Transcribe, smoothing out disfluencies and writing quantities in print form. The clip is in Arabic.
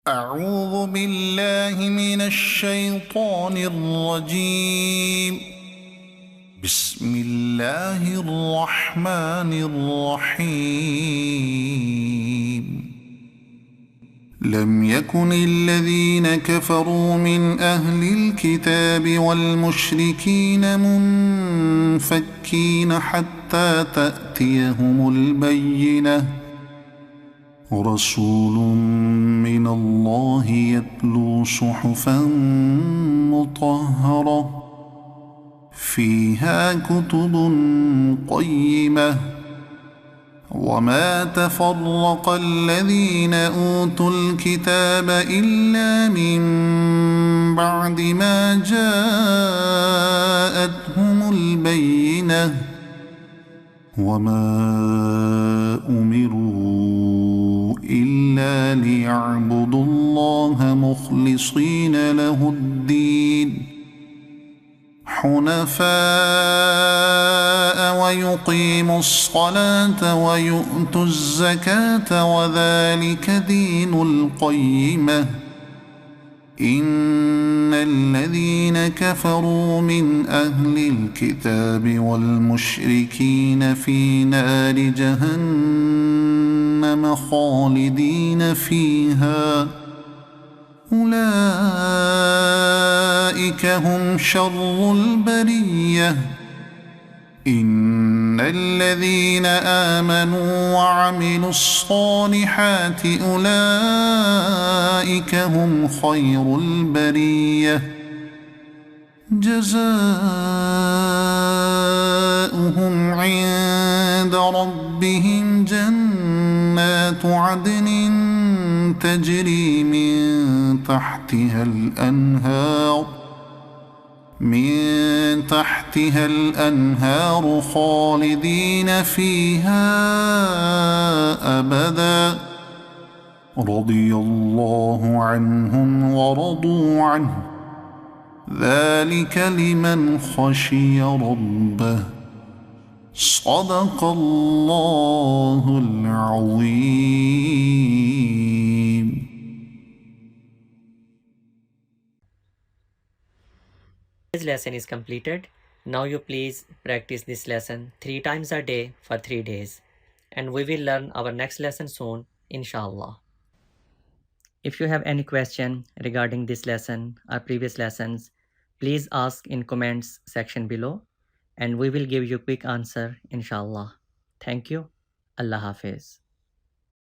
أعوذ بالله من الشيطان الرجيم. بسم الله الرحمن الرحيم. لم يكن الذين كفروا من أهل الكتاب والمشركين منفكين حتى تأتيهم البينة. رسول من الله يتلو صحفا مطهرة فيها كتب قيمة. وما تفرق الذين أوتوا الكتاب إلا من بعد ما جاءتهم البينة. وما أمروا إلا ليعبدوا الله مخلصين له الدين حنفاء ويقيموا الصلاة ويؤتوا الزكاة وذلك دين القيمة. إن الذين كفروا من أهل الكتاب والمشركين في نار جهنم خالدين فيها أولئك هم شر البرية. إن الذين آمنوا وعملوا الصالحات أولئك هم خير البرية. جزاؤهم عند ربهم جنات عدن تجري من تحتها الأنهار خالدين فيها أبدا. رضي الله عنهم ورضوا عنه ذلك لمن خشي ربه. صدق الله العظيم. This lesson is completed. Now you please practice this lesson 3 times a day for 3 days, and we will learn our next lesson soon, inshallah. If you have any question regarding this lesson or previous lessons, please ask in comments section below, and we will give you quick answer, inshallah. Thank you. Allah Hafiz.